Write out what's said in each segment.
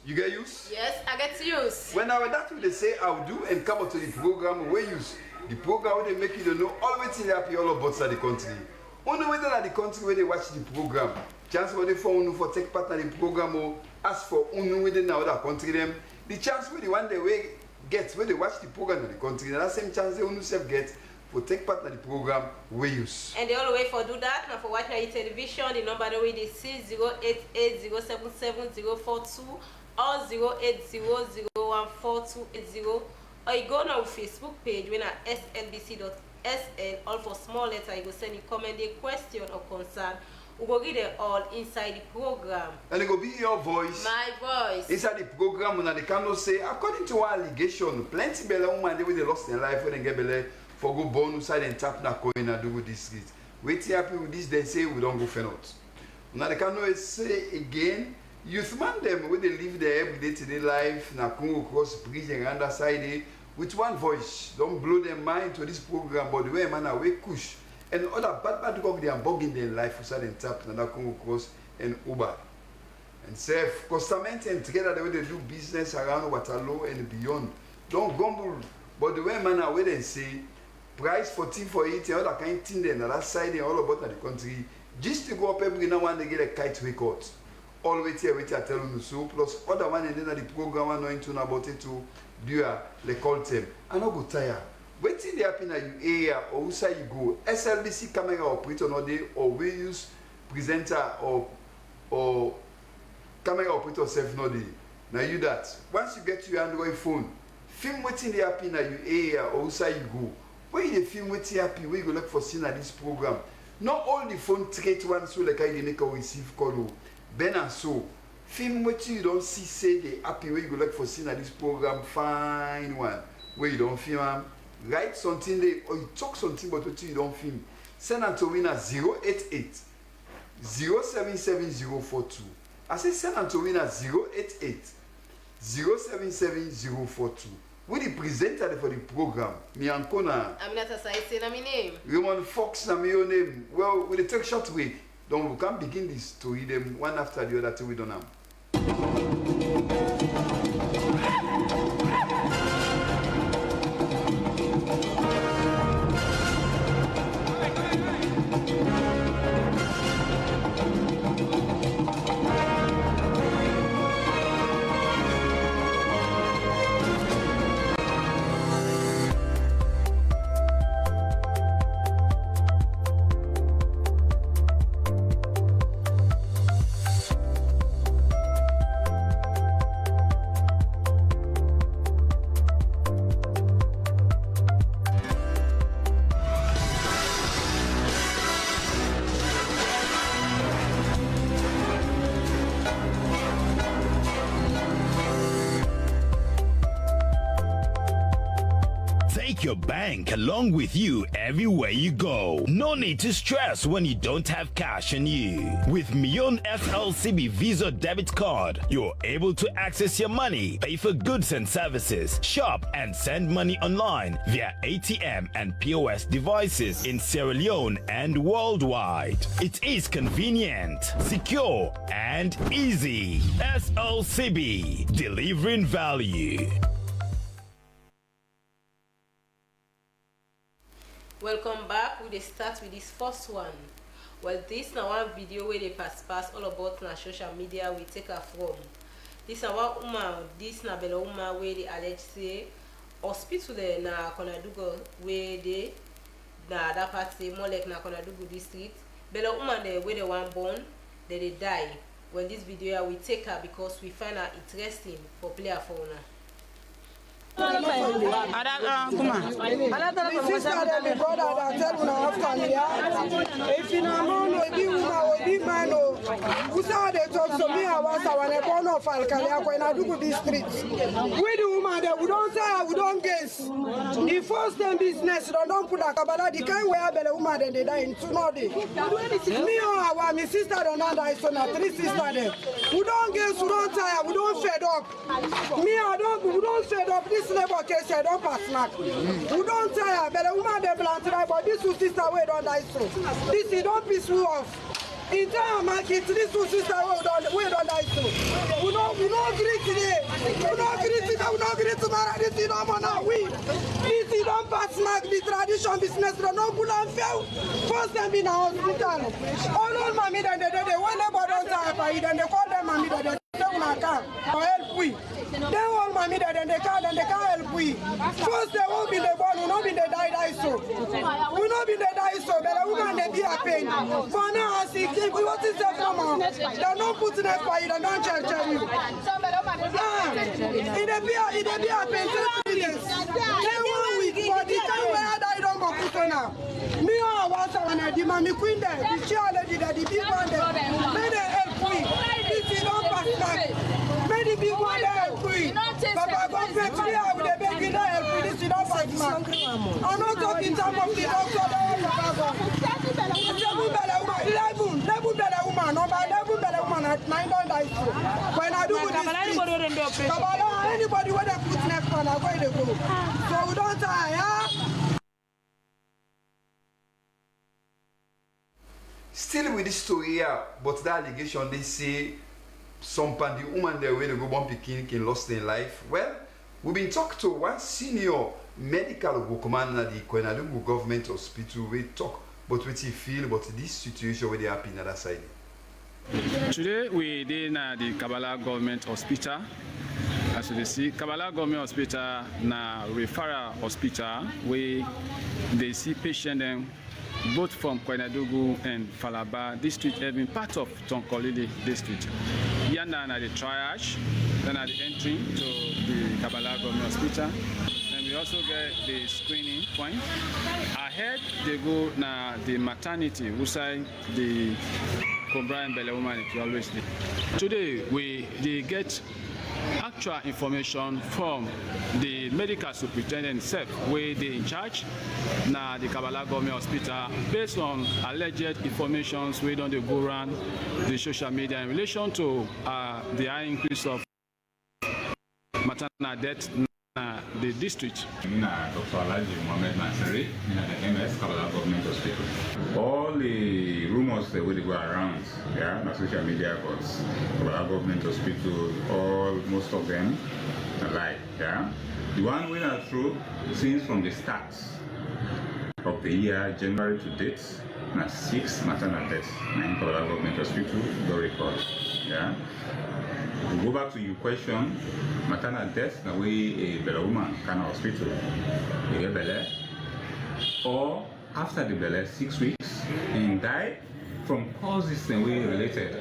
You get use? Yes, I get use. When I that they say I'll do and come out to the program where use the program where they make you to know always in happy all about the country. Only when they're the country where they watch the program. Chance for the phone for take part in the program or ask for only within other country them. The chance where the one they way get when they watch the program in the country, and that same chance they only self get for take part in the program we use. And the only way for do that now for watch my television, the number the way they see 088077042 or 080014280, or you go now Facebook page when at slbc.sl, all for small letter, you go send a comment, a question or concern. We go get it all inside the program. And it go be your voice. My voice. Inside the program, when they cannot say, according to our allegation, plenty bella woman they lost their life when they get belle for go born side and tap na coin and do with this street. Wait happy with this, they say we don't go for not. Now they cannot say again, youth man them where they live their everyday to their life, na Congo cross bridge and under side with one voice. Don't blow their mind to this program, but the way man away kush. And other bad dog they are bugging their life inside and tap na Congo cross and Uber. And self customers and together the way they do business around Waterloo and beyond. Don't grumble, but the way man away they say price 14 for it, and other kind of thing then that side and all about the country. Just to go up every now and they get a kite record. All wait here, I tell you so, plus other one and then the program knowing to about it to do the call them. I no go tire. Waiting they happen at you area or outside you go. SLBC camera operator no day or we use presenter or camera operator self no day. Now you that. Once you get your Android phone, film waiting they happen at you area or outside you go. Where you film waiting happy, where you go look for seeing at this program. Not all the phone trait one so like I make a receive call. Ben and so film what you don't see say they happy where you go look for seeing at this program fine one where you don't film write something there or you talk something but what you don't film send them to win at 088 077042. I say send them to win at 088 077042. We the presenter for the program. Me and Kona. Aminata Saisi na my name. Raymond Fox na my own name. Well, we take short way. Don't we can begin this to read them one after the other till we don't have. Your bank along with you everywhere you go. No need to stress when you don't have cash on you. With Million FLCB Visa debit card, you're able to access your money, pay for goods and services, shop and send money online via ATM and POS devices in Sierra Leone and worldwide. It is convenient, secure and easy. SLCB, delivering value. Welcome back. We start with this first one. Well, this now one video where they pass all about na social media we take her from. This na one woman, this na bela woman where they allege say hospital na Konadugo where they na that part say more like na Konadugo district. Bela woman there where they one born, they die. Well, this video we take her because we find her interesting for player for her. Come on. Sister, the brother that tell me after me, if you know, be woman, be man, who saw they talk to me, I was when I born of Alcalia, when I do this street. We the woman that we don't say, we don't guess. The first time business, don't put a cabala, the kind where the woman that they die in 2 days. Me or our sister don't die, so now 3 sisters there. We don't guess, we don't tire, we don't fed up. Me, we don't fed up. This neighbor case I don't pass snack. We don't tire, but the woman they plant but this sister we don't die so. This is don't piss you off. In time, market, this two sisters we don't die so. We don't agree today. We don't agree today. We don't agree tomorrow. This is not now. This is don't pass mark the tradition business. No good and fail. First time in a hospital. All mommy that they when they don't die, then they call them mommy that they don't help we. They all mommy that they can't help we. First they won't be the born, we not be the die so. We not be the die so, but we can be a pain. For now, I see what is the come they don't put in a fire, they don't charge you. It be a pain 3 days. Then 1 week, but the time where I don't go put now. Me I want the mommy queen there, the chair lady there, the big one there. May they help me. This is not pass back. May the big one there help me. Papa go fetch me out with the baby there help me. This is not pass back. I'm not talking time of the doctor. When I do this, anybody when they put next one, I'm going to go. So we don't die, yeah? Still with this story here, but that allegation they say some the woman there when they go born picking can lost their life. Well, we've been talking to one senior medical workman at the Kwenadugu government hospital. We talk about what he feel about this situation where they happen on the other side. Today we did the Kabbalah government hospital. As you see, Kabbalah government hospital na referral hospital where they see patients both from Kwenadugu and Falaba district, having part of Tonkolili district. Here now at the triage, then at the entry to the Kabbalah government hospital. And we also get the screening point. Ahead they go na the maternity, outside the Cobra and Belle woman if you always do. Today they get actual information from the medical superintendent itself, where they in charge now the Kabbalah government hospital based on alleged informations we don't go around the social media in relation to the high increase of maternal death in the district. All the rumors that will go around, yeah, on social media about Kabbalah government hospital, most of them are like, yeah. The one we are true since from the start of the year, January to date, 6 maternal deaths in Kabbalah government hospital, the record, yeah. To go back to your question, maternal death, the way a Belle woman can hospital, you get Belle, or after the Belle 6 weeks and die from causes that way related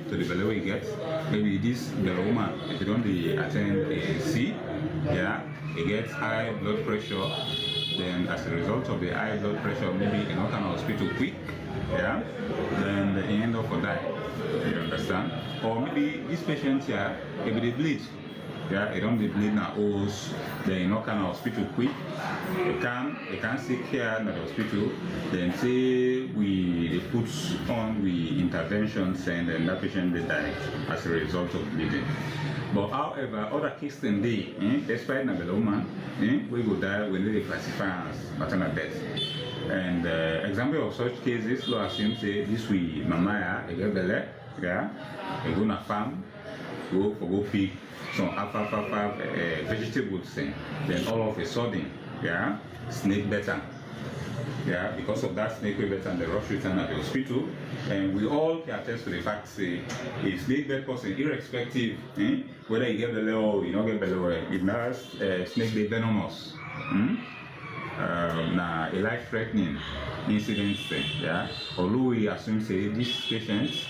to the Belle we get. Maybe this Belle woman, if you don't attend a C, yeah, it gets high blood pressure. Then as a result of the high blood pressure, maybe in not kind of hospital quick, yeah, then they end up for die. You understand? Or maybe this patient here, maybe they bleed. Yeah, they don't bleed now, then not kind of hospital quick. They can't seek care in the hospital. Then say they put on the interventions and then that patient they die as a result of bleeding. But however, other cases than they, despite the woman, we will die when they classify as maternal death. And example of such cases, so assume say this we mama a get belle, yeah, they go na farm, go pick some alfalfa vegetables thing. Then all of a sudden, yeah, snake better. Yeah, because of that snake better and the rush return at the hospital. And we all can attest to the fact say a snake bed person, irrespective whether you get belly or you don't get belly, it now snake bed venomous. Now a life-threatening incident, yeah. Although we assume say these patients,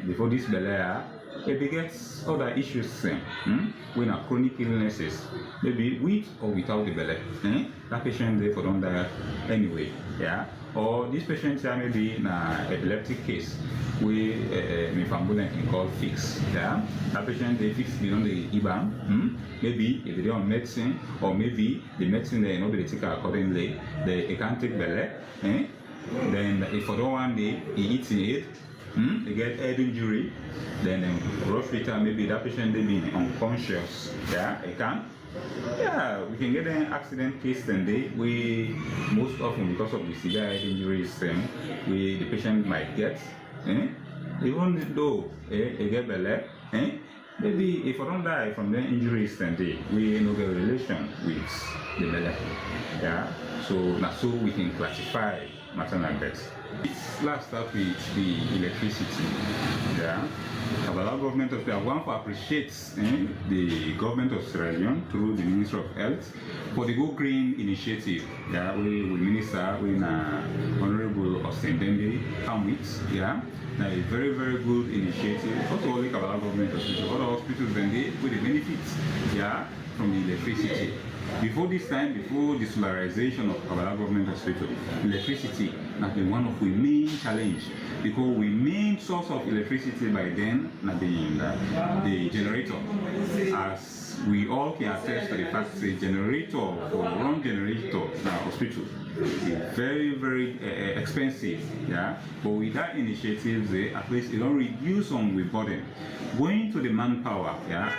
before this belly, it begets other issues, when are chronic illnesses, maybe with or without the belly, that patient therefore don't die anyway, yeah. Or this patient here maybe in an epileptic case, we mifambulin can call fix, yeah. That patient they fix beyond the IBAM, maybe if they don't on medicine, or maybe the medicine they know they take accordingly, they can't take belly, then if for the one day he eats it, they get head injury, then rush return, maybe that patient they be unconscious, yeah, it can. Yeah, we can get an accident case and we most often because of the severe head injuries the patient might get, Even though they get belly, maybe if I don't die from the injuries, then we no get a relation with the belly. Yeah, so now so we can classify maternal death. Let's start with the electricity. Yeah, our government of Sierra Leone appreciates the government of Sierra Leone through the Ministry of Health for the Go Green initiative. Yeah, we minister with Honorable Austin Dende come with. Yeah. Now, a very, very good initiative. Not only Kabbalah government hospital, other hospitals then they with the benefits, yeah, from the electricity. Before this time, before the solarization of Kabbalah government hospital, electricity has been one of the main challenge because we main source of electricity by then not being the generator. As we all can attest to the fact the generator for one generator in our hospital is very, very expensive. Yeah, but with that initiative, at least it don't reduce on the burden. Going to the manpower, yeah,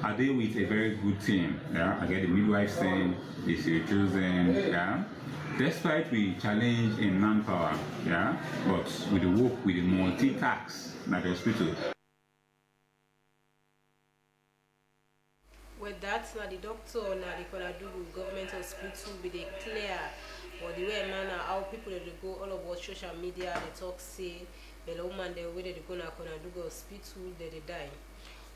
I deal with a very good team. Yeah, I get the midwife team, the chosen. Yeah, despite we challenge in manpower. Yeah, but with the work with the multi-tax at the hospital. With that, now the doctor now the Konadugu government hospital be they clear or the way manner how people they go all about social media they talk say the woman they way they go na Konadugu hospital they die.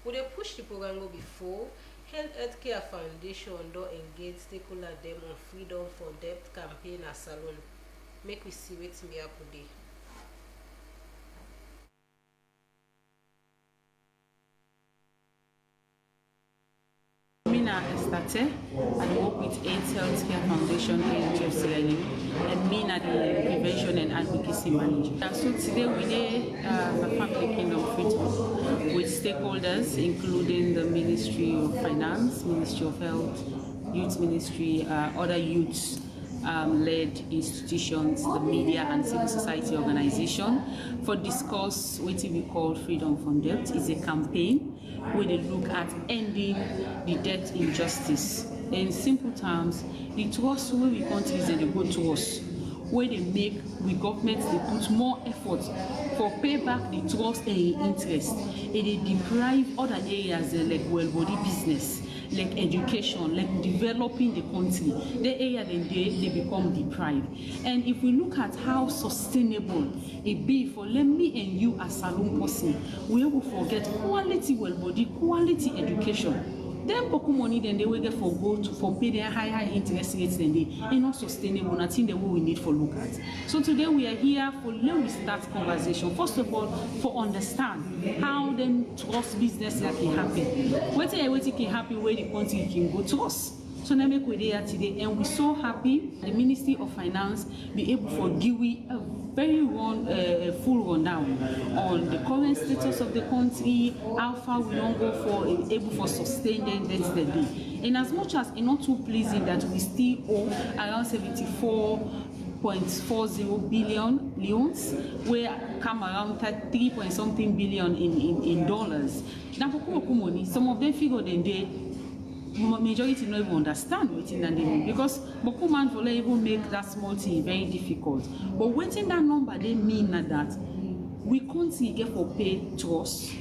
Would they push the program go before? Healthcare Foundation don't engage stakeholder them on Freedom for Debt campaign at Salon. Make we see what's me up today. Estate, I work with AIDS Healthcare Foundation in Sierra Leone, and me at the Prevention and Advocacy Manager. So today we did a family kingdom freedom with stakeholders, including the Ministry of Finance, Ministry of Health, Youth Ministry, other youths. Led institutions, the media and civil society organization for discuss what we call Freedom from Debt. Is a campaign where they look at ending the debt injustice. In simple terms, the trust where we countries they go to us, where they make we governments they put more effort for pay back the trust and interest, and they deprive other areas like well body business, like education, like developing the country, the area then they become deprived. And if we look at how sustainable it be for let me and you as Salon person, we will forget quality well body, quality education. Then boku money then they will get for go to for pay their high interest rates then they and not sustainable. I think the way we need for look at. So today we are here for let we start conversation. First of all, for understand how then trust business can happen. What can happen where the country can go to us. So now make we there today, and we're so happy the Ministry of Finance be able for give we a very full rundown on the current status of the country, how far we don't go for able for sustain the debts the day. And as much as it's not too pleasing that we still owe around 74.40 billion loans, where come around 3-point-something billion in dollars. Now money, some of them figure then they majority not even understand waiting that they mean because Bokuman for even make that small thing very difficult. But waiting that number they mean that we can't see get for pay trust.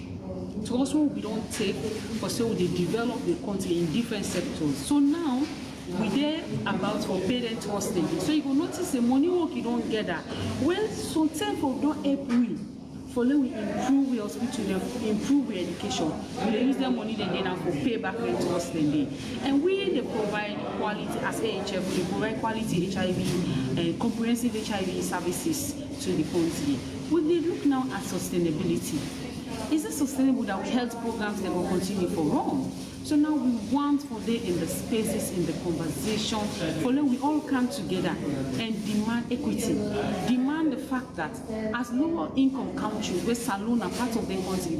Trust what we don't take for so they develop the country in different sectors. So now we there about for parent trusting. So you will notice the money work you don't get that. Well, so time for don't help we. For let we improve the hospital, improve the education. We use their money then now for pay back rent to us then. And we they provide quality as AHF, we provide quality HIV and comprehensive HIV services to the country. We they look now at sustainability. Is it sustainable that health programs that will continue for long? So now we want for them in the spaces, in the conversation, for them we all come together and demand equity, demand the fact that as lower income countries where Salon are part of the country,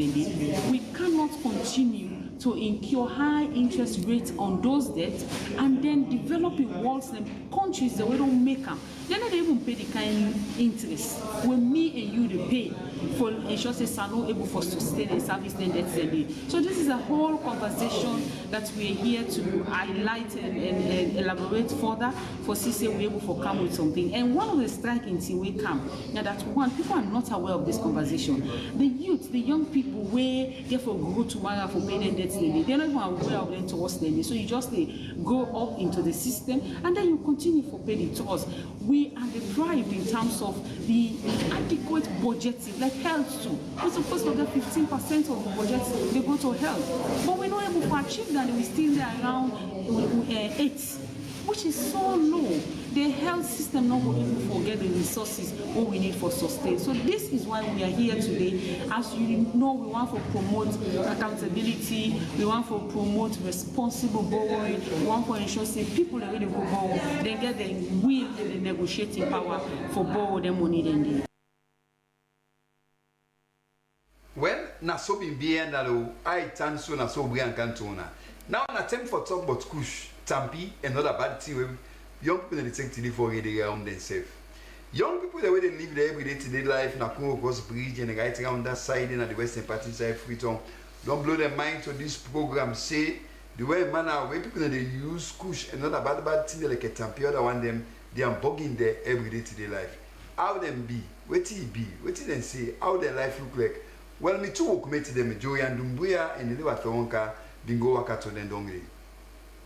we cannot continue to incur high interest rates on those debts and then developing worlds and countries that we don't make them. They're not even pay the kind of interest when me and you they pay. for ensure say Sano able for sustain and service then that's the need. So this is a whole conversation that we are here to highlight and elaborate further for CC we able for come with something. And one of the striking things we come now that one people are not aware of this conversation. The youth, the young people where therefore go to Mara for paying debts they're not even aware of them towards them. So you just go up into the system and then you continue for paying to us. We are deprived in terms of the adequate budgeting, like health too. We're supposed to get 15% of the budget they go to health, but we're not able to achieve that. We're still there around 8, which is so low. The health system not will even forget the resources what we need for sustain. So this is why we are here today. As you know, we want to promote accountability, we want to promote responsible borrowing, we want to ensure say people that really go borrow, they get the will and the negotiating power for borrow their money then they. Well, na so be and I turn so na so Brian Cantona. Now an attempt for talk about Kush, Tampi, and other bad thing. Young people they take to live for around themselves. Young people the way they live their everyday today life, na come across bridge and right around that side and at the western party side Freetown. Don't blow their mind to this program. Say the way manner where people they use Kush and other bad thing like a Tampi other one them they are bugging their everyday today life. How them be? What it be? What it then say? How their life look like? Well, me too work mate them Joey and Dumbuya and the live at Wonka bingo wakato then dongri.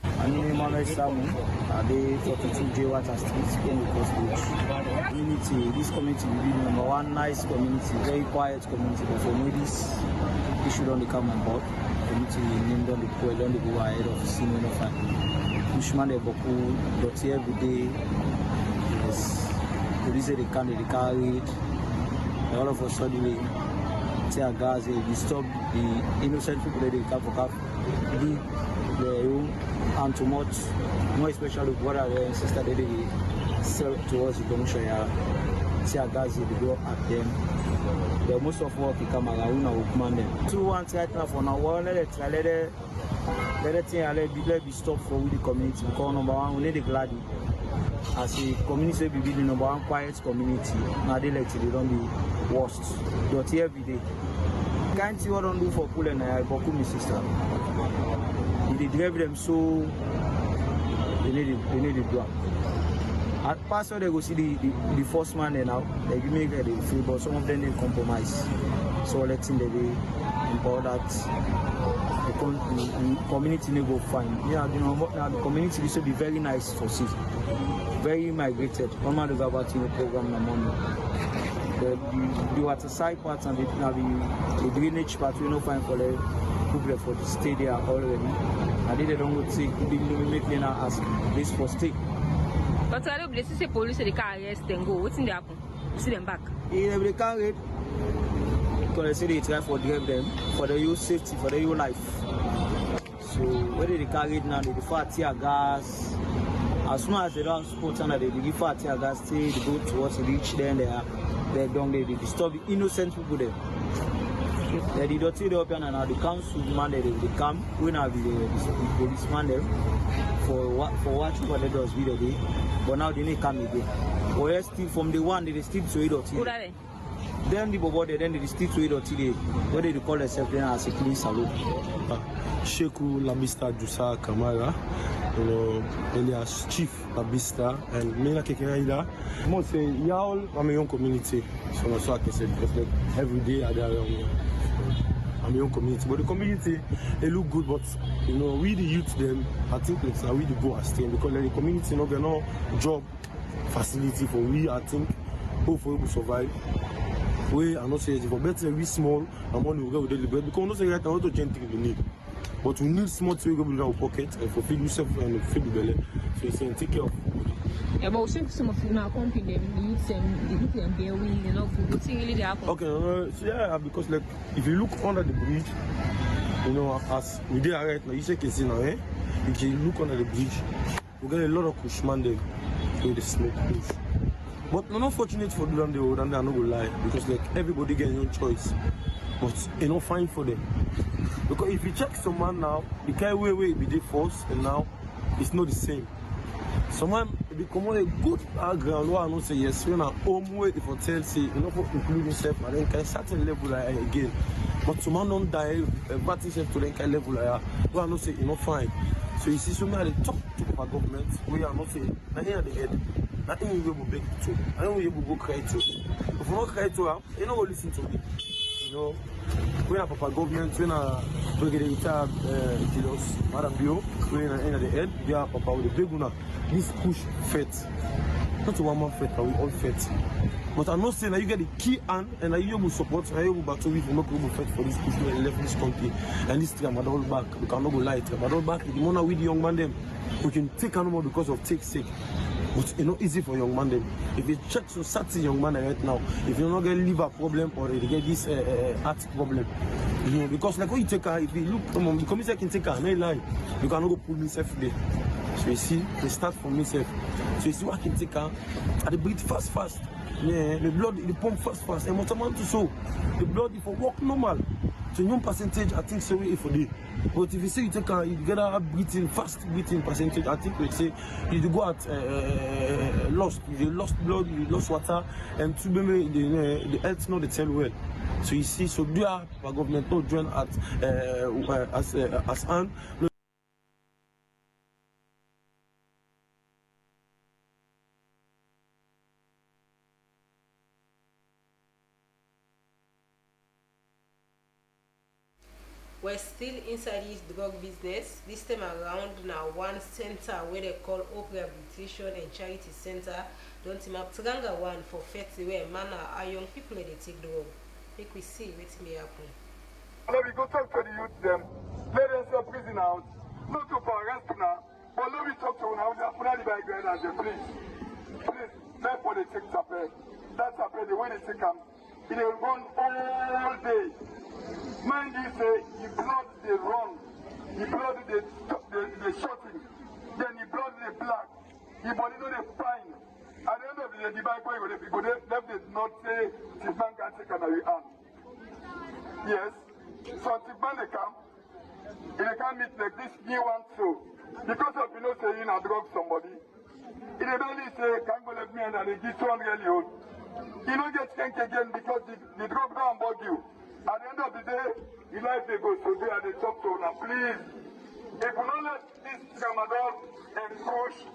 I'm Emmanuel Samu, at the 42J Water Street, in the Coast Community. This community will be number one nice community, very quiet community. But for me, this issue don't come on board. Community named on the pool, don't go ahead of senior of Pushman de Boku, dirty every day. Yes, police they carried. All of a sudden, they tear gas, they disturb the innocent people that they come for cap. And too much, more especially brother and sister that they sell towards the commission, tear gas, they go at them. The most of work they come around, we command them. 2 1 right now for now. Let it be stopped for the community. Because number one, we need the gladdy. As a community, we be the number one quiet community. Now they let it don't be worst. Dirty every day. Can't see what I don't do for pool and I boku my sister. They drive them so they need it drop. At past they go see the first man there now. They give me the free, but some of them they compromise. So letting the way about that the community they go find. Yeah, you know now the community will be very nice to see. Very migrated. One man is about to program the money. The water side part and the drainage part we no find for the people for to stay there already. I did don't go take they make me now ask this for stay. But I don't say police they can arrest them go. What's in the happen? See them back. Yeah, they can't read. Because they say they try for drive them for the youth safety, for the youth life. So whether they carry it now, they fire tear gas. As soon as they don't support and they give fire tear gas, they go towards the reach then they don't they disturb the innocent people there. They did not see the open and now the council man they come when have the policeman them for watching what they does video day, but now they need come again. Or else still from the one they still to it or tea. Then the bobo then they still to it or tea. What they call themselves then as a police salute. Sheku Labista Jusa Kamara, Elias Chief Labista, and Mena Kekeraida. I say, y'all, I'm a young community, so I can say, because every day I am a young community. But the community, they look good, but we the youth, them, I think it's we the go and stay because the community, no job facility for we, I think, hopefully we survive. We are not saying for better, we small, and money will go with the bread because we don't say right now, what gentle we need. But we need small to go in our pocket and for feed yourself and feed the belly. So you say take care of. Yeah, but we see some of you now company them youths and the people and bear we what's really the happen. Okay, so yeah, because like if you look under the bridge, as we did right now, you say can see now, if you look under the bridge, we get a lot of Kushman there with the smoke place. But we're not fortunate for them they would and they're not gonna lie because like everybody get your own choice. But fine for them. Because if you check someone now, the kind way be there first and now it's not the same. Someone become a good background where I know say yes, when I home way if I tell say you know for include himself and then can certain level again. But someone don't die batting self to then kind level where I know say you know fine. So you see somebody talk to our government where I know say na here at the head. Nothing we will beg to. I don't we will go cry to. If we not cry to her, you know listen to me. You know, when a papa government, when a brigadier Kilos, Madam Bio, when a end of the head, yeah, papa with the big one. This push fet. Not one man fet, but we all fet. But I'm not saying that you get the key and you will support, and you will battle with no problem fet for this push to left this country. And this time, I'm all back. We cannot go light. I'm all back. The money with the young man, them, we can take animal because of take sake. But it's not easy for young man them. If you check society young man right now, if you not get liver problem or they get this heart problem, you know, because like when you take her, if you look, the commissioner can take her, no lie, you cannot go pull myself there. So you see, they start from myself. So you see what I can take her, and they breathe fast. Yeah, the blood, the pump fast. And what I'm to show, the blood if you walk normal. So young percentage, I think so if for day. But if you say you take you get a fast breathing percentage, I think we say you go at lost blood, you lost water, and to be the health not the tell well. So you see, so do our government not join at as an. We're still inside this drug business. This time around now one center where they call Hope Rehabilitation and Charity Center. Don't map Tranga one for 30 where man are young people they take drug. Make we see what may happen. Let me go talk to the youth them. Let them say prison out. Not to arrest now. But let me talk to now. Put the bag and say please, let for the take tape. That's the way they take them. It will run all day. Mind you say, the blood they run, the blood they shooting, then the blood they black, the body no they fine. At the end of the day, the bank will go there, left did not say the bank can take another hand. Yes, so the bank they come, they can't meet like this new one too. Because of you know say you know drug somebody, it only say can't go let me and they give 200 old. You don't get skank again because the drug don't bug you. At the end of the day, the life they go so they are the top to now. Please, if you don't let this Ramadan and push,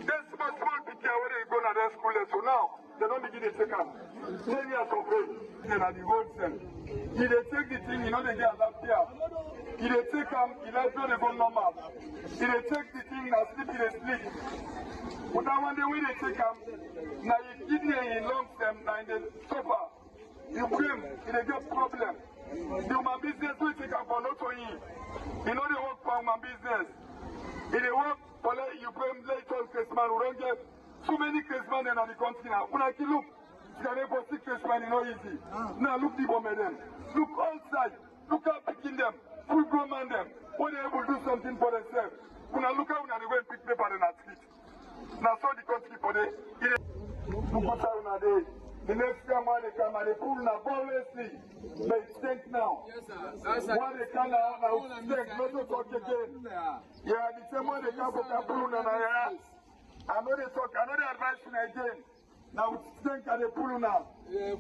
there's small picture where they go to their school. So now, they don't begin to take them. 10 years of age, and at the road cell. If they take the thing, you know they get adapt here. If they take them, the life don't go normal. If they take the thing, now sleep, they sleep. But now one day when they take them, now you kidney in lungs them, now in the suffer. You claim it a get problem. The human business will take up for not only. You know they work for human business. If they work for you claim later Christmas, we don't get too many Christmas in the country now. When I can look, it's going to be 6 Christmas, it's not easy. Now look the bomb them. Look outside. Look how picking them. Full grown man them. When they're able to do something for themselves. When I look how they go and pick paper in the street. Now so the country for them. The next time when they come and they pull now, obviously, they stink now. Yes, sir. When they come now, stink, not to talk again. Yeah, the same when they come for pull now, I know they talk, I know they advise again. Now stink and they pull now.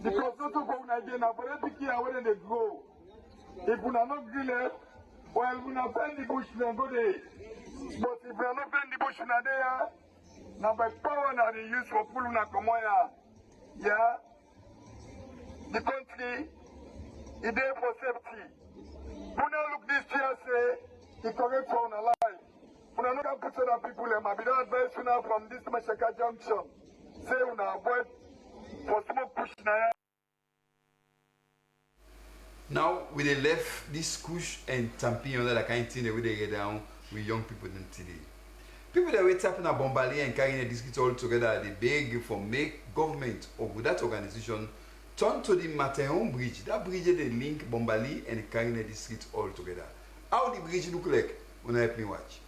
Because not to go again now, but they pick here where they go. If we are not grilled, well, we are bend the bush then go there. But if we are not bend the bush now there, now by power now they use for pulling now come on. Yeah, the country is there for safety. When I look this year, say, it's correct for our life. When I look at other people, I might be the advice now from this Mashaka junction. Say, when I avoid for smoke push now. Now, with the left, this kush and tamping on that kind of thing, they get down with young people today. People that were tapping a Bombardier and carrying a district all together, they beg for make government or that organization turn to the Mateon Bridge. That bridge they link Bombardier and carrying a district all together. How the bridge look like when I help me watch?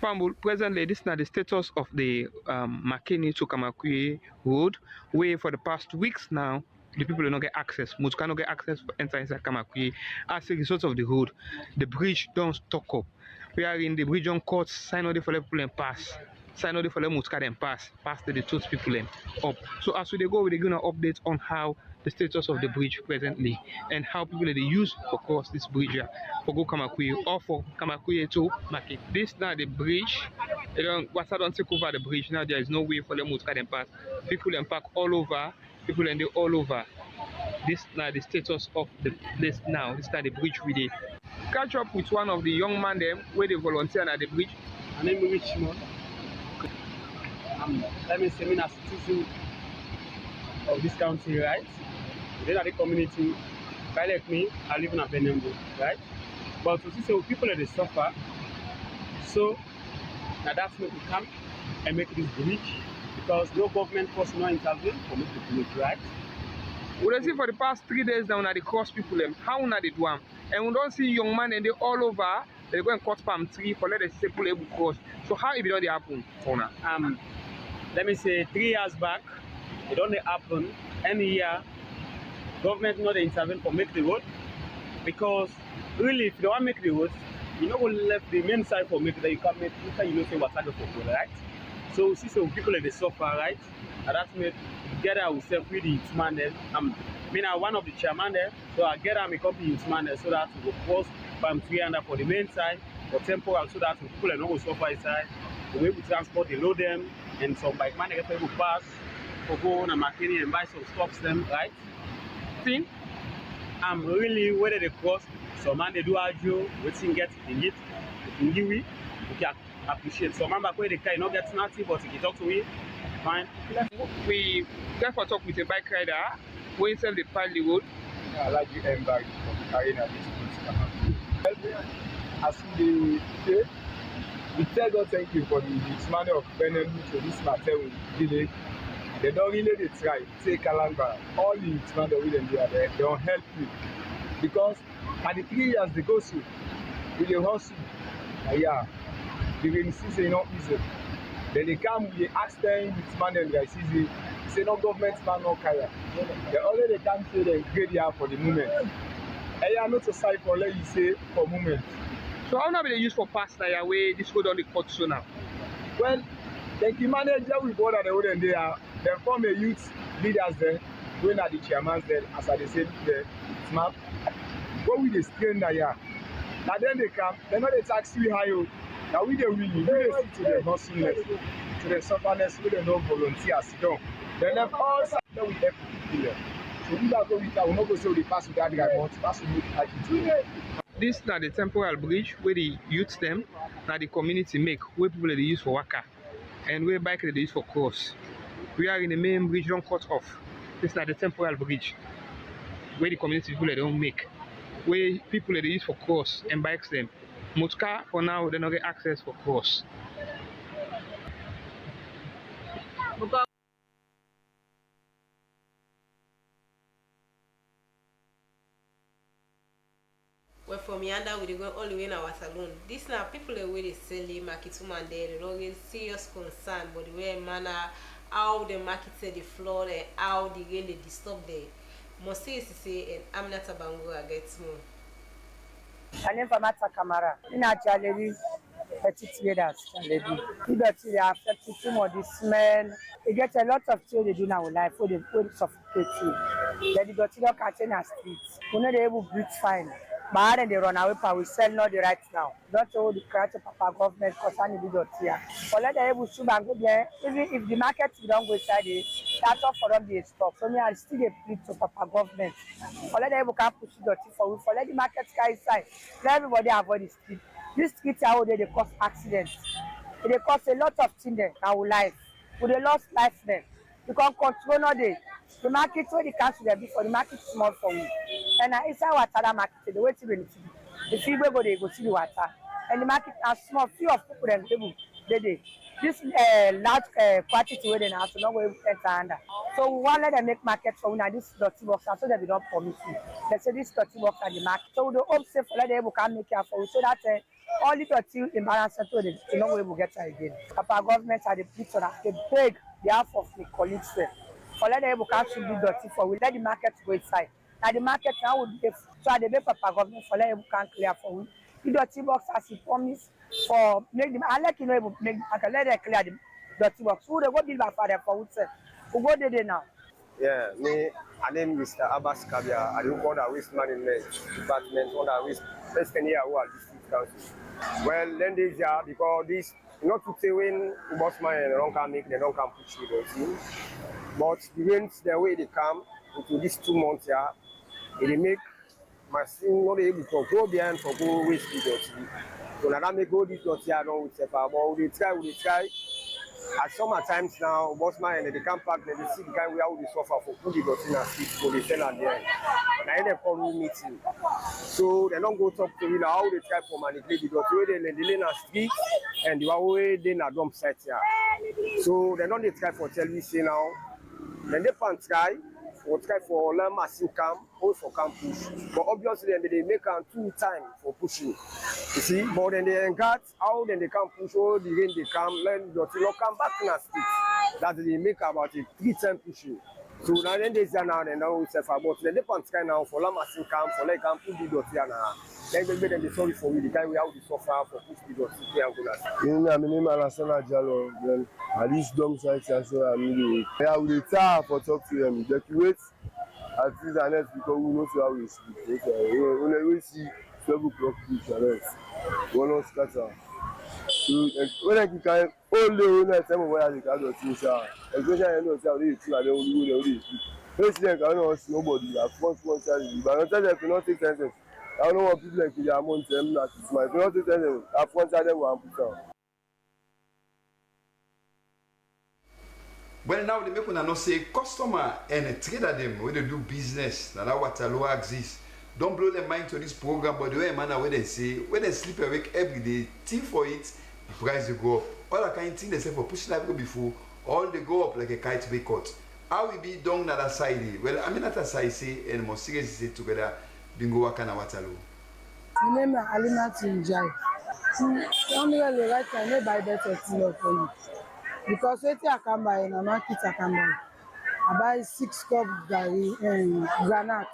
Pambul, presently this is not the status of the Makeni to Kamakui road, where for the past weeks now the people do not get access. Most cannot get access for enter inside Kamakui as a result of the road. The bridge don't stock up. We are in the region courts, sign out for the people and pass. sign order for them to them pass the two people up. So as we go, we're gonna update on how the status of the bridge presently and how people they use for cross this bridge for go Kamakui or for Kamakui to market. This now the bridge. They don't take over the bridge now. There is no way for them to them pass. People and park all over. People and they all over. This now the status of the place now. This now the bridge we did. Catch up with one of the young man them where they volunteer at the bridge. My name is Richmond. Let me say, I'm a citizen of this country, right? Within the community, like me, I live in a Benembo, right? But to see some people that they suffer, so now that's why we come and make this bridge because no government force no intervene for me to do it, right? We don't see for the past 3 days now that the cross people them, how now they do them. And we don't see young man and they all over, they go and cut palm tree for let the people able cross. So how it don't happen for now? Let me say 3 years back, it don't happen any year. Government not intervene for make the road because really if you don't make the road, you know will left the main side for make that you can make you know say what's for people, right? So see some people that they suffer, right? And that's made together ourselves with the youth man there. I'm one of the chairman there, so I get a company youth man there so that we go cross from 300 for the main side for temporal so that people are not going to suffer inside. The way we transport they load them and some bike man they get people pass for go on and McKinney and buy some stocks them, right? Thing I'm really whether they cross some man they do argue waiting get in it in give we can appreciate some man back where they can not get nothing but if you talk to me fine. We therefore talk with a bike rider when sell the pile the road. I like the embark for carrying at this as we say we tell God thank you for the manner of Benin to this matter with village. They don't really they try take Kalanga. All the man that we there, they don't help you. Because at the 3 years they go through, with the hustle, yeah, the rainy season not easy. Then they come, we ask them with man and guys easy. Say no government man no carry. They already come say they grade here for the moment. And you are not a side for let you say for moment. So how now they use for pass now way this road on the cut so now? Well, they can manage with what they wouldn't they are. They form a youth leaders there, going at the chairman there, as I say the map. What will they strain there? Now then they come, they know they tax you high. Now we they win, we they sit to the hustleness, to the sufferness, we they no volunteers. They left all sides that we help people. So we don't go with that, we not go say we pass with that guy, but pass with attitude. This is the temporal bridge where the youth them, now the community make, where people they use for waka, and where bike they use for cross. We are in the main bridge don't cut off. This is the temporal bridge where the community people they don't make, where people they use for cross and bikes them. Motka for now they don't get access for cross. Well, from yonder we go all the way in our salon. This now people the way they sell the market woman there, they don't get serious concern but the way manner how the market say the floor there, how the gain they disturb there. Must say and I'm not a bango I get more. I never met a camera. In a jalebi, petite leaders, jalebi. They are affected too much the smell. They get a lot of things they do in our life for the suffocate you. They got to catching our streets. We know they able to breathe fine. But then they run away, but we sell not the right now. Don't hold the credit of Papa government because I need to here. But let them able to and go there. Even if the market don't go inside it, that's all for them they stop. So me I still get plead to Papa government. For let them able to push the dirty for we. For let the market sky inside. Let everybody avoid the street. This street out there they cause accidents. They cause a lot of things there in our life. We they lost life there. You can control no day. The market where the council there before the market is small for we. And inside water market, the way to really the people go they go see the water. And the market are small, few of people them able they. This large quantity where they now so not going to enter under. So we want let them make market for now this dirty box so that we don't promise you. They say this dirty box at the market. So we don't hope safe let them can make it for so that all the dirty imbalance so they no way will get it again. Our government are the people that they beg the half of the colleagues there. For let them can should be dirty for we let the market go inside. Now the market now would be so they pay Papa government for let them can clear for we. The dirty box as he promised for make them. I like you know make I can let them clear the dirty box. Who they go build my father for wood sell? Who go there now? Yeah, my name is Mr. Abbas Kabia. I do under waste management department under waste first 10 year old district council. Well, then this year because this not to say when Bossman and don't come make they don't come push the team, but the rains the way they come into these 2 months here, they make machine not able to go behind for go waste the dirty. So now that make go this dirty here don't with separate, but we try. At some times now, Bossman and they come back, they see the kind where we suffer for put the dirty in a street, so they sell at the end. Now they call me meeting. So they don't go talk to you how they try for manipulate the dirty way they lay in a street and the way they na dump site here. So they don't try for tell me say now, then they can try for learn machine camp or for camp push. But obviously they make 2 times for pushing. You see, but then they got how then they can push all the rain they come, learn the not come back in a street. That they make about 3 times pushing. So now then they say now they know it's about then they can try now for learn machine camp for like camp put the dirty now. Then they make them sorry for you the guy we have the suffer for push the dirty here and go My name is Alasana Jallo. Well, at this dump site, I mean, I will retire for talk to them. They wait at this and next because we know how we sleep. We see 12 o'clock push and next. One on scatter. When I can all the time where I can do things, especially I know how they do, I don't do the president. I don't see nobody. I want one child, but I tell them to not take sense. I don't know what people like their amount them that is my. Not take sense. I want them to put down. Well, now they make una know say customer and a trader them when they do business. Now that Waterloo exists. Don't blow their mind to this program, but the way manner where they say when they sleep awake every day, think for it, the price will go up. All that kind of thing they say for pushing like before, all they go up like a kite be cut. How we be done that side? Well, I mean that side say and more seriously say together, bingo wakana Waterloo. My name is Alina Tinjai. I'm really right I may buy better thing for you. Because when I can buy in a market, I can buy. I buy 6 cup granite,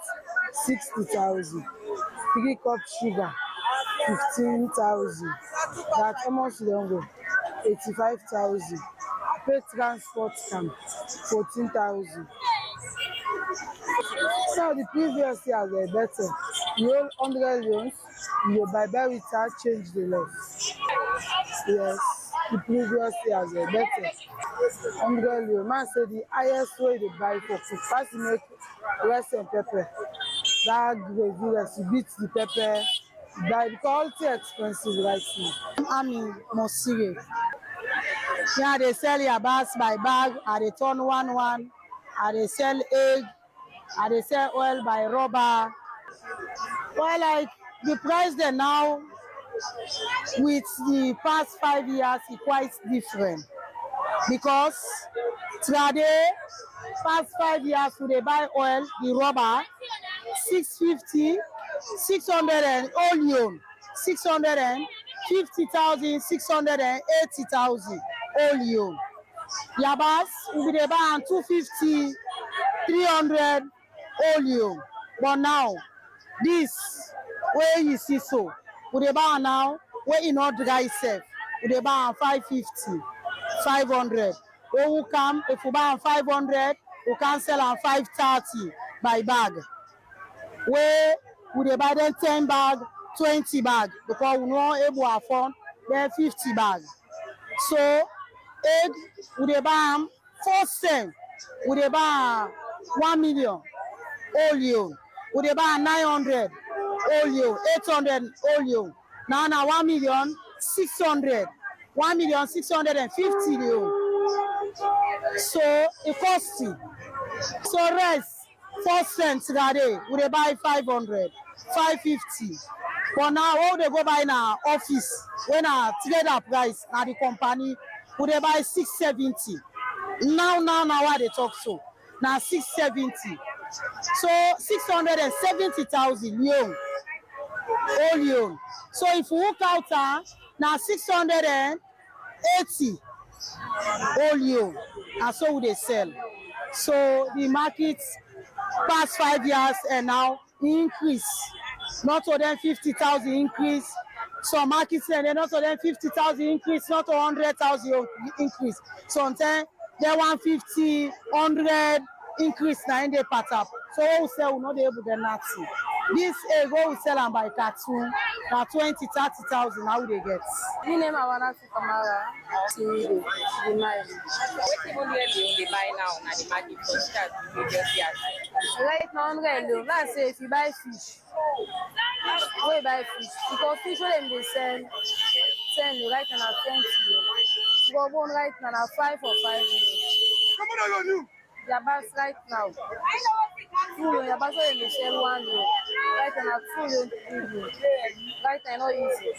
60,000. 3 cup sugar, 15,000. That's almost longer, 85,000. I pay transport camp, 14,000. So the previous year were better. You hold 100 loans, you buy without change the loss. Yes, the previous years were better. 100 loans. Man say the highest way they buy for food, first you make rice and pepper. That gravy that you beat the pepper, buy because it's expensive right now. I'm in Mosire. Yeah, they sell your bags by bag, and they turn 1-1, and they sell egg, and they sell oil by rubber. Well, like the price there now with the past 5 years is quite different because today past 5 years we dey buy oil the rubber 650, 600 and onion 650,000, 680,000 onion. Yabas we dey buy am 250, 300 onion. But now this wey you see so we dey buy am now wey e no dry sef we dey buy am 550, 500. When we come if we buy am 500 we can sell am 530 by bag. Wey we dey buy them 10 bag, 20 bag because we no able to afford them 50 bag. So egg we dey buy am 4 cents, we dey buy 1 million onion, we dey buy 900 onion, 800 onion. Now 1,600,000, 1,650,000 onion. So it costs you. So rest 4 cents today we dey buy 500, 550. But now what they go buy in our office when our trader price na the company we dey buy 670. Now what they talk so now 670. So 670,000 onion. So if we work out now 680 onion, and so we they sell. So the market past 5 years and now increase. Not more than 50,000 increase, some marketing, and then also then 50,000 increase, not 100,000 increase. Sometimes they 150, 100 increase now in the pattern. So we sell will not be able to get nothing. This go we sell them by cartoon, now 20, 30,000. How would they get? My name is Awana Kamara. The mine. What even they buy now na the market for start to just get. Right now, let's say if you buy fish, we buy fish because fish when they sell 10 right now 20. You go on right now 5 or 5 million. Yabas right now. Full Yabas when they sell 1 million. Right now 2 million. Right now not easy.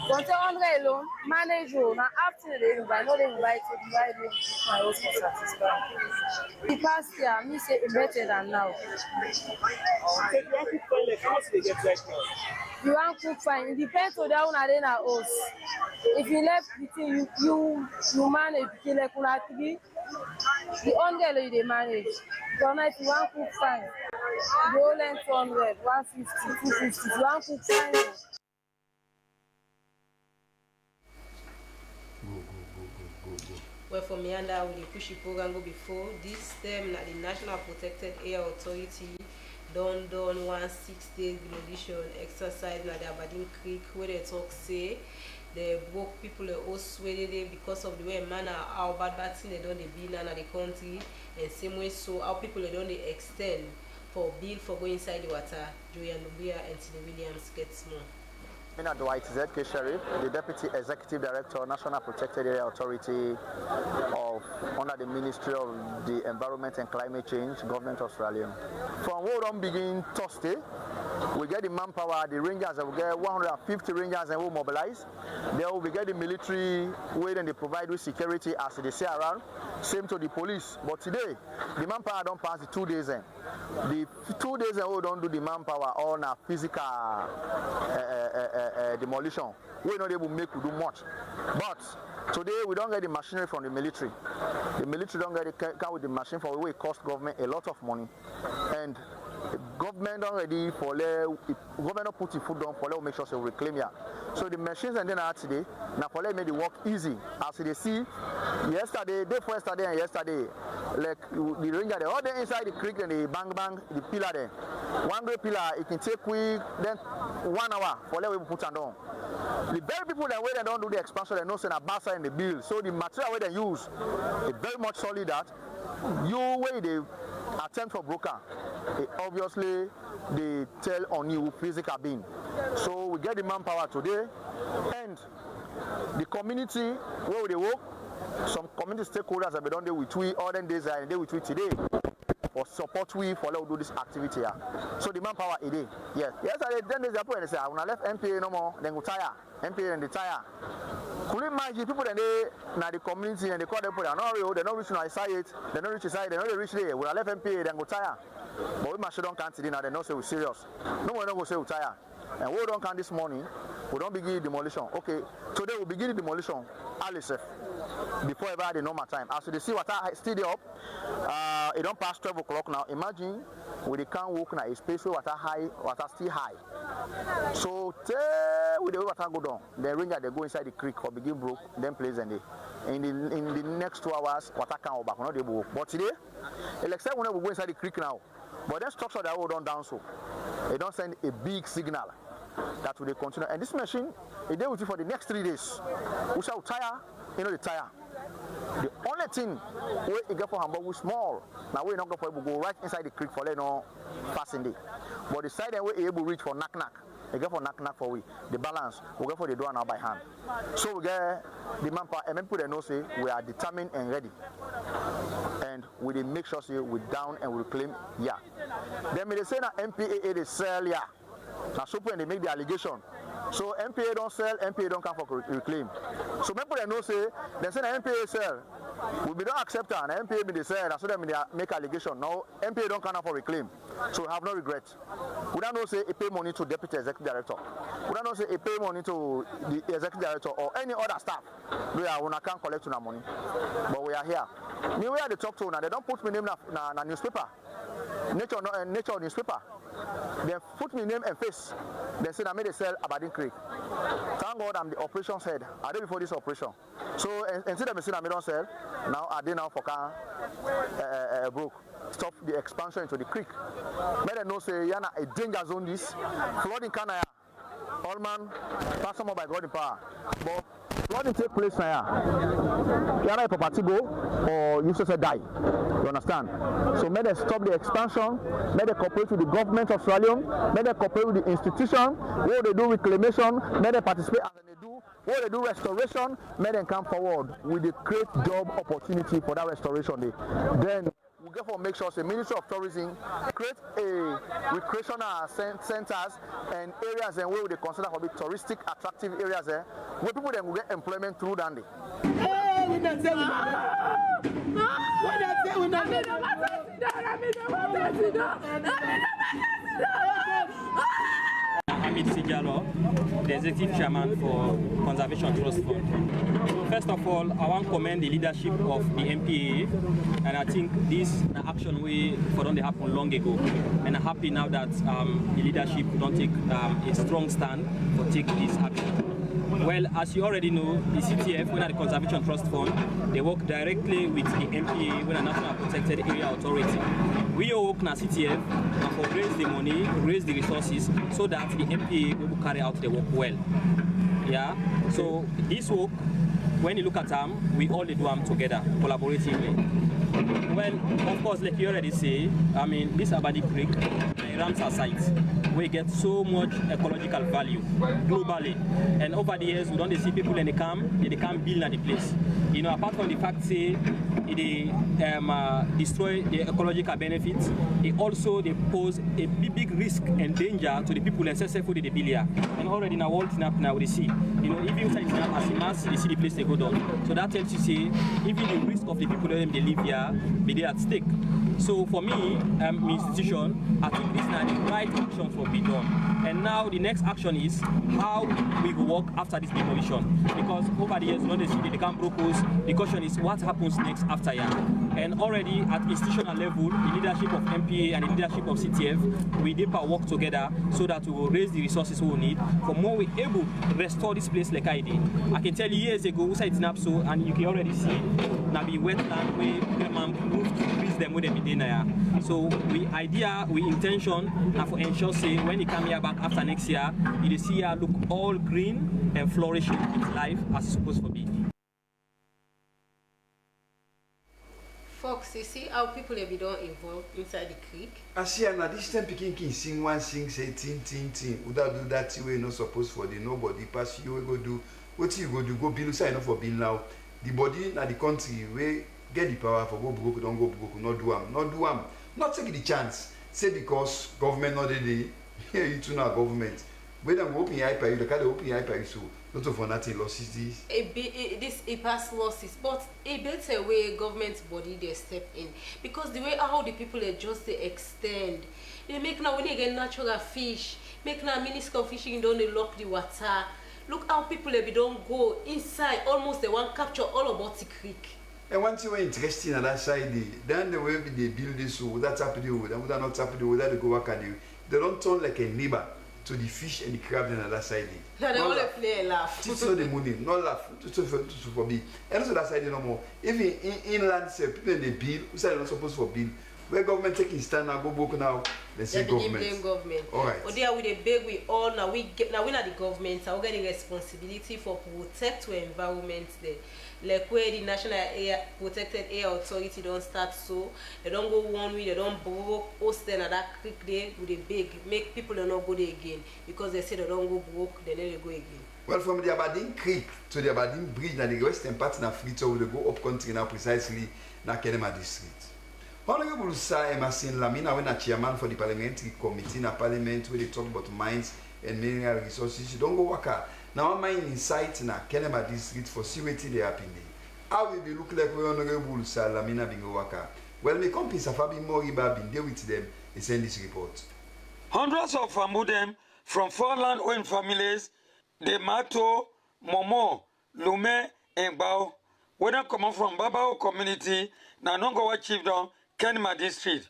Don't say 100 alone. Manage you. Now after they buy, no they buy to buy them. My also satisfied. The past year, me say it better than now. You want cook fine. It depends on that one and house. If you left between you manage between like una three, the 100 they manage. So now if you want cook fine, you go learn 200, 150, 250. If you want cook fine. Well, for me and I will push it program go before this term na the National Protected Area Authority done 160 demolition exercise na the Aberdeen Creek where they talk say they broke people also where they because of the way manner how bad thing they don't they be now in the country and same way so how people they don't they extend for bill for going inside the water. Joanne Lubia and Tina Williams gets more. Dwight Z.K. Sheriff, the Deputy Executive Director, National Protected Area Authority under the Ministry of the Environment and Climate Change, Government of Australia. From where we begin Thursday, we get the manpower, the rangers, we get 150 rangers and we mobilize. Then we get the military where they provide with security as they say around. Same to the police. But today, the manpower don't pass the 2 days in. The 2 days in we don't do the manpower on a physical demolition. We're not able to make do much. But today we don't get the machinery from the military. The military don't get the come with the machine for it cost government a lot of money. And the government already for government put the foot down for let make sure they reclaim here. So the machines and then today now for let make the work easy. As they see yesterday, day before yesterday and yesterday, like the ranger they all there inside the creek and the bang the pillar there. One great pillar it can take we then 1 hour for let we put it down. The very people that way they don't do the expansion they know say na basa in the bill. So the material where they use is very much solid that you way they attempt for broker. Obviously they tell on you physical being. So we get the manpower today and the community where they work, some community stakeholders have been done there with we all them days and they with we today for support we for let do this activity here. So the manpower is there. Yes. Yesterday 10 days ago and they say when I left MPA no more, then go tire. MPA and the tire. Could you imagine people that they now the community and they call them put they don't reach on side, they don't reach the side, they don't reach there. When I left MPA, then go tire. But we must don't count today now, they don't say we're serious. No one don't go say we're tired. And we don't count this morning, we don't begin demolition. Okay, today we begin the demolition, Alice, before ever the normal time. As you see water still up, it don't pass 12 o'clock now. Imagine we can't walk now, a space where water still high. So with the water go down, the ranger they go inside the creek or begin broke, then place and they in the next 2 hours water can't go back, not able to walk. But today, except when we go inside the creek now, but then structure that hold on down so they don't send a big signal that will continue. And this machine, it deal with you for the next 3 days. We shall tire, the tire. The only thing we get for Hamburg is small. Now we're not going to go right inside the creek for passing day. But the side that we're able to reach for knock. We get for knock for we. The balance, we get for the door now by hand. So we get the manpower and people that know say we are determined and ready. And we did make sure say we down and we claim Then they say that MPAA they sell Now so when they make the allegation. So MPA don't sell, MPA don't come for reclaim. So people that know say they say that MPA sell. We don't accept that and MPA be the sell and so they make allegation. Now MPA don't come for reclaim. So we have no regret. We don't know say it pay money to Deputy Executive Director. We don't know say it pay money to the Executive Director or any other staff. We can't collect our money. But we are here. Me we are the talk to now. They don't put my name na newspaper. Nature newspaper. They put me name and face. They said I made a sell Aberdeen Creek. Thank God I'm the operations head. I did before this operation. So instead of me saying I don't sell, now I did now for car broke. Stop the expansion into the creek. Made them know say yana a danger zone this. Flooding Canada. All man pass some by God in power. But flooding take place now. Yana a property go or you just die. You understand? So may they stop the expansion, may they cooperate with the government of Sierra Leone, may they cooperate with the institution, what they do reclamation, may they participate as they do, what they do restoration, may they come forward with a great job opportunity for that restoration day. Then we therefore make sure the Ministry of Tourism create a recreational centers and areas and where they consider to be touristic attractive areas there, where people then will get employment through that day. Hamid Sijalo, the Executive Chairman for Conservation Trust Fund. First of all, I want to commend the leadership of the MPA, and I think this action we for don't happen long ago, and I'm happy now that the leadership don't take a strong stand for take this action. Well, as you already know, the CTF, when at the Conservation Trust Fund, they work directly with the MPA, when a National Protected Area Authority. We all work in CTF and for raise the money, raise the resources, so that the MPA will carry out the work well. Yeah. So this work, when you look at them, we all do them together, collaboratively. Well, of course, like you already say, I mean, this Aberdeen Creek, Ramsar site, we get so much ecological value globally. And over the years, we don't see people when they come build at the place. You know, apart from the fact say they destroy the ecological benefits, it also they pose a big risk and danger to the people and successful they build here. And already in our world now we see, you know, even inside as a mass, they see the place they go down. So that tells you say, even the risk of the people that they live here, be there at stake. So for me, institution, I think this is the right action for be done. And now the next action is how we will work after this demolition. Because over the years, when they see the camp brokers, the question is what happens next after here. And already at institutional level, the leadership of MPA and the leadership of CTF, we did work together so that we will raise the resources we will need for more we're able to restore this place like I did. I can tell you years ago, we said it's so, and you can already see now the wetland where man moved to increase them with them. So we intention and for ensure say when you come here back after next year, you see here look all green and flourishing with life as it's supposed to be. Fox, you see how people have been involved inside the creek? I see now this time picking king sing one sing say tin without do that way not supposed for the nobody pass you go do what you go do go bill sign up for bill now. The body na the country where get the power for go broke, don't go broke, not do am, not take the chance. Say because government not the here you too now government. When them open your eye you, the kind of open your eye so not for nothing losses this. It pass losses, but it built a way government body they step in because the way how the people they just they extend. They make now when they get natural fish, make now minuscule fishing don't they lock the water. Look how people they don't go inside almost they want capture all about the creek. And once you were interested in that side, then the way they build this, so that's happening with them, that not happening with that, they go back and they don't turn like a neighbor to the fish and the crab on the other side. No, they only play and laugh. It's so the money, not laugh, for me. And also that side no more. Even inland, people they build, who say they're not supposed to build. Where government taking stand now, go book now, they say government. All right. But there with the beg we all now we are the government, are getting responsibility for protect the environment there. Like where the National Protected Area Authority don't start so, they don't go one way, they don't broke, host then at that creek there with a big, make people don't go there again because they say they don't go broke, then they go again. Well, from the Aberdeen Creek to the Aberdeen Bridge, now the western part in Africa will go up country now precisely na Kenema district. Honorable Sir Emerson Lamina, when a chairman for the parliamentary committee in a parliament where they talk about mines and mineral resources, you don't go work out. Now I'm in site in a Kenema district for security they happen there. How will be look like we Honorable Sir Lamina being worker? Well, my companies have been more been there with them. They send this report. Hundreds of Amudem from 4 land-owned families, the Mato, Momo, Lume, and Bao, whether come from Babao community, Nanongowa Chiefdom, Kenema district.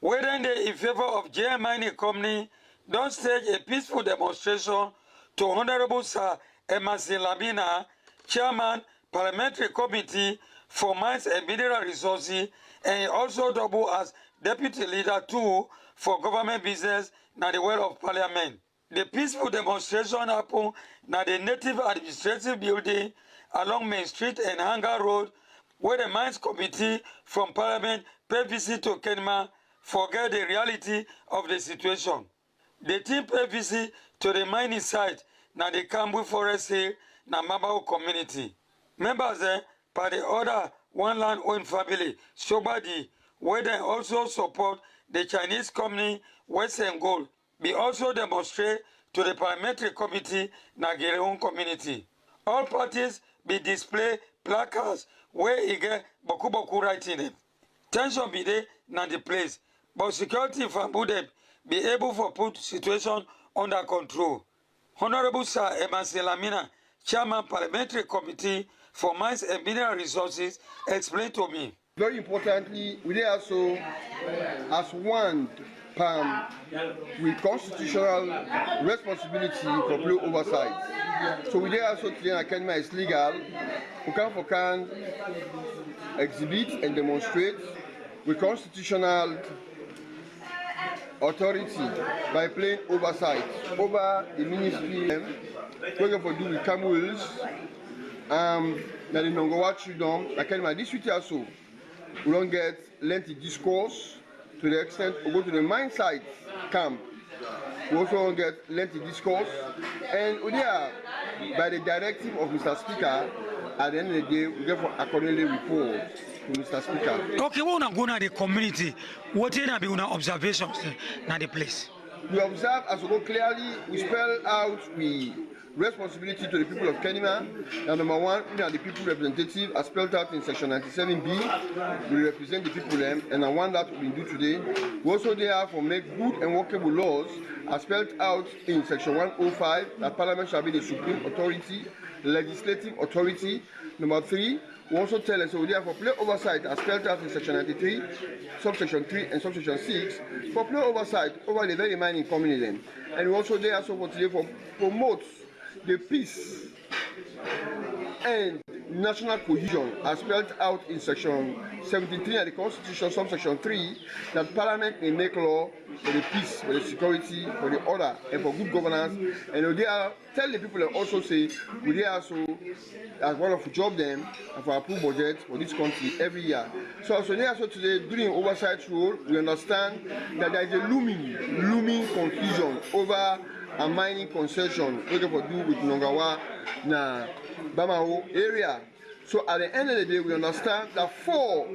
whether they in favor of JM Mining Company, don't stage a peaceful demonstration to Honorable Sir Emerson Lamina, Chairman, Parliamentary Committee for Mines and Mineral Resources, and he also double as Deputy Leader too for Government Business na the Well of Parliament. The peaceful demonstration happened na the Native Administrative Building along Main Street and Hangar Road, where the Mines Committee from Parliament paid visit to Kenema forget the reality of the situation. The team paid visit to the mining site na the Kambu Forest Hill na Mabao community. Members by the other one land-owned family, Shobadi, where they also support the Chinese company Western Gold, be also demonstrate to the Parliamentary Committee na Gereon community. All parties be display placards where you get boku writing them. Tension be there na the place, but security from Budeb be able to put situation under control. Honorable Sir Emerson Lamina, Chairman Parliamentary Committee for Mines and Mineral Resources, explained to me. Very importantly, we also, as one PAM, with constitutional responsibility for play oversight. So we also today in Kenya is legal. We can exhibit and demonstrate with constitutional authority by playing oversight over the ministry. We're going to do with camels, the Nongowa children. This week also, we don't get lengthy discourse to the extent we go to the mine site camp. We also don't get lengthy discourse, and we are by the directive of Mr. Speaker. At the end of the day, we get for accordingly report to Mr. Speaker. Okay, we want to go to the community. What are the observations in the place? We observe as we go clearly. We spell out the responsibility to the people of Kenya. Now, number one, we are the people representative, as spelled out in section 97B. We represent the people them, and I want that we do today. We also there for make good and workable laws, as spelled out in section 105, that Parliament shall be the supreme authority, legislative authority. Number three, we also tell us, so we therefore play oversight as spelled out in section 93, subsection 3 and subsection 6, for play oversight over the very mining community. And we also there also for today for promote the peace and national cohesion as spelled out in section 73 of the Constitution, subsection 3, that Parliament may make law for the peace, for the security, for the order, and for good governance. And they are tell the people and also say we are also as one of the job them and for approved budget for this country every year. So they also today during oversight role, we understand that there is a looming confusion over a mining concession we for do with Nongawa na Bamao area. So at the end of the day, we understand that 4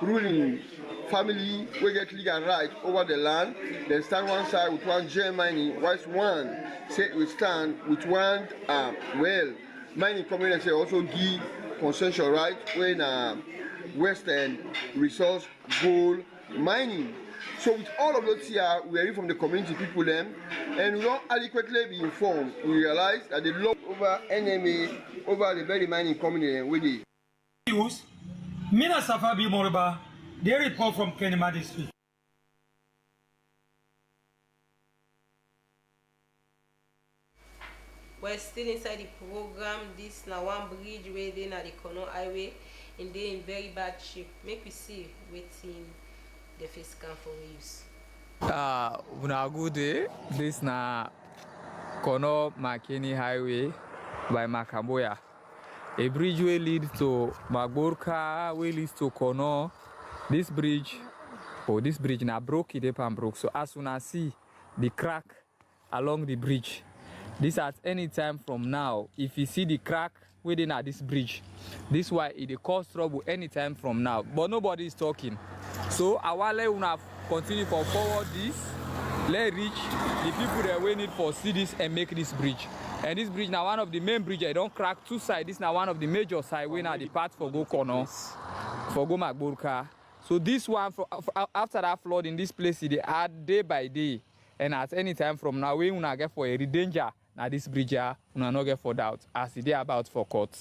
ruling family will get legal right over the land. They stand one side with one J mining, whilst one say we stand with one mining community also give concession right when Western resource gold mining. So with all of those here, we are from the community people then, and we don't adequately be informed. We realize that the law over NMA, over the very mining community, with the YUS, Mina Safabi Moriba, they report from Kenema district. We're still inside the program. This now one bridge where they na the Kono Highway, and they in very bad shape. Make we see waiting the face can for use. Una good day. This na Kono Makeni Highway by Makamboya. A bridge will lead to Magburka, will lead to Kono. This bridge now broke it up and broke. So as soon as see the crack along the bridge, this at any time from now, if you see the crack within at this bridge, this why it cause trouble anytime from now. But nobody is talking. So I want to continue for forward this. Let reach the people that we need for see this and make this bridge. And this bridge now one of the main bridges. I don't crack 2 sides. This now one of the major side we now the part for go Kono, for go Magburka. So this one after that flood in this place, they add day by day. And at any time from now, we will not get for a danger. Now this bridge here, we will not get for doubt as they are about for court.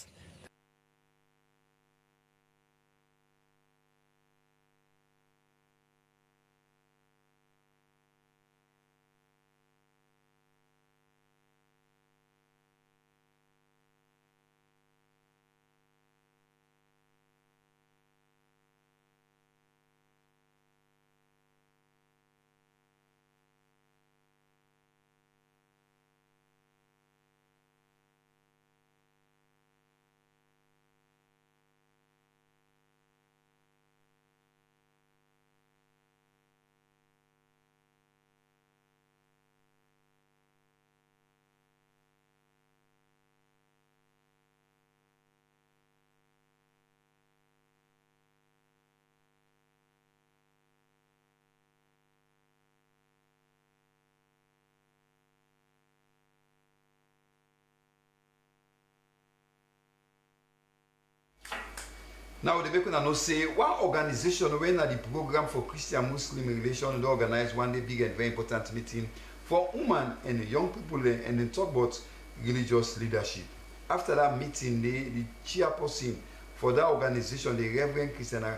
Now, the people know say one organization when the program for Christian-Muslim relations, they organize one day big and very important meeting for women and young people and then talk about religious leadership. After that meeting, the chairperson for that organization, the Reverend Christiana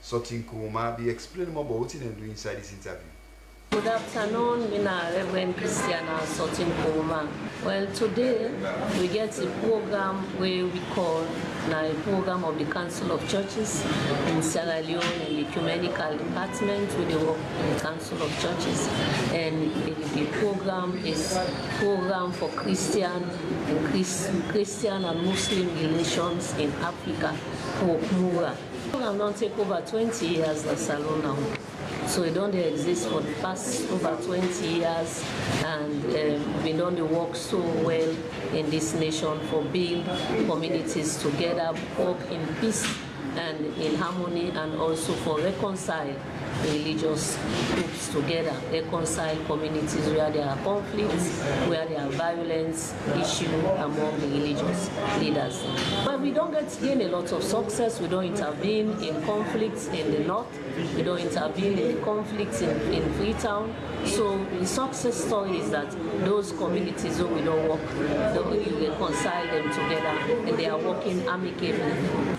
Sotin Kuruma, be explaining more about what they do inside this interview. Good afternoon, I'm Reverend Christiana Sotin Kuruma. Well, today we get a program where we call a program of the Council of Churches in Sierra Leone and the Ecumenical Department with the work in the Council of Churches. And the program is program for Christian and Muslim relations in Africa, PMURA. The program don't take over 20 years in Salon now. So it don't exist for the past over 20 years, and we don't work so well in this nation for build communities together, work in peace and in harmony, and also for reconcile religious groups together, reconcile communities where there are conflicts, where there are violence issues among the religious leaders. But we don't gain a lot of success. We don't intervene in conflicts in the north. We don't intervene in the conflicts in Freetown. So the success story is that those communities who we don't work, we reconcile them together and they are working amicably.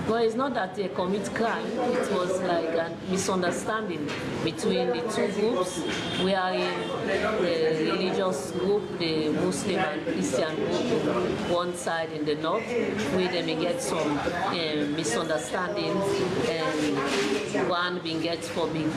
But it's not that they commit crime. It was like a misunderstanding between the two groups. We are in the religious group, the Muslim and Christian group, one side in the north, where they may get some misunderstandings, and one being gets for being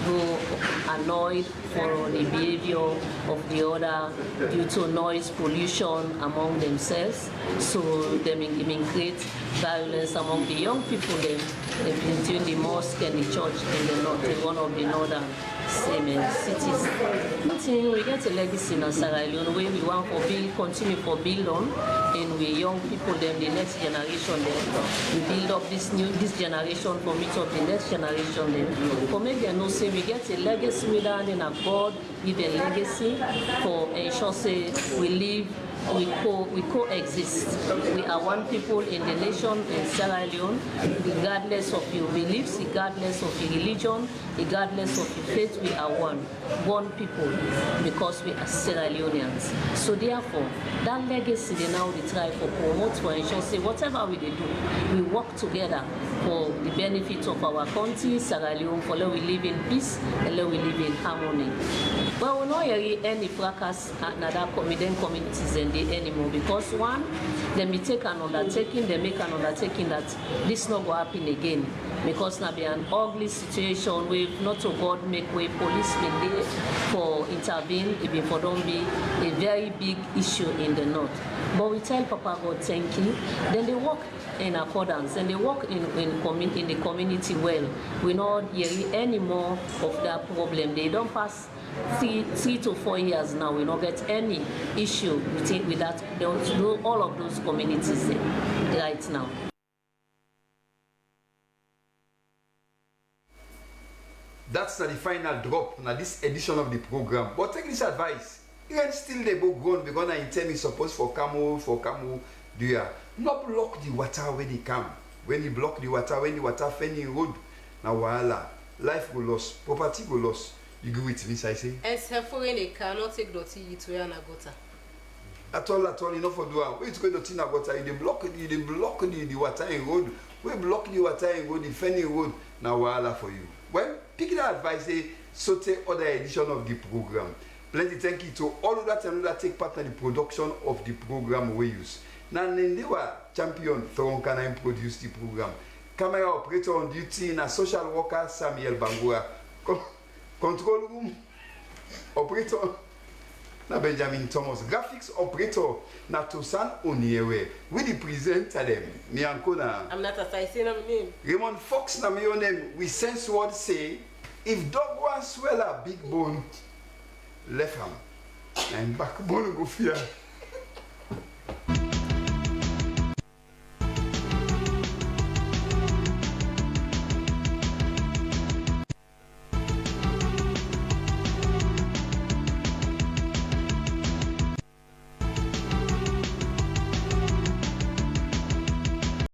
annoyed for the behavior of the other due to noise pollution among themselves. So they may create violence among the young people between the mosque and the church in the north, in one of the northern cities. We get a legacy in Sierra Leone where we want to continue to build on, and we young people, the next generation, we build up this generation for meet up the next generation. For make them know say we get a legacy with that, and God give a legacy for ensure say we live. We coexist. We are one people in the nation in Sierra Leone, regardless of your beliefs, regardless of your religion, regardless of your faith. We are one people, because we are Sierra Leoneans. So therefore, that legacy they now try to promote for ensure say whatever we do, we work together for the benefit of our country, Sierra Leone, for let we live in peace and let we live in harmony. Well, we don't hear any fracas at other communities anymore, because one, they may take an undertaking, they make an undertaking that this not go happen again, because now be an ugly situation where not to God make way policemen there for intervene, even for don't be a very big issue in the north. But we tell Papa God thank you, then they work in accordance and they work in the community well. We not hear any more of that problem. They don't pass 3 to 4 years now. We don't get any issue with that. All of those communities right now. That's the final drop in this edition of the program. But take this advice. You can still they both go on, because I intend is supposed for Camo do ya. Not block the water when it come. When you block the water, when the water fending road, now voila, life go lost, property go lost. You go with me, I say. Except for when they cannot take dirty to an agota. At all, enough for doing. Where it's going to tina water, they block the water in road. We block the water in road, the fending road. Now voila for you. Well, pick that advice, so take other edition of the program. Plenty thank you to all of that and that take part in the production of the program YUS. Now, they were champion Thoron Kana produce the program. Camera operator on duty na social worker Samuel Bangura. Control room operator na Benjamin Thomas. Graphics operator na Tosan Oniewe. We the presenter them. Me anko na. I'm not a say no name. Raymond Fox na me your name. We sense word say if dog wants swell a big bone left hand and backbone go fear.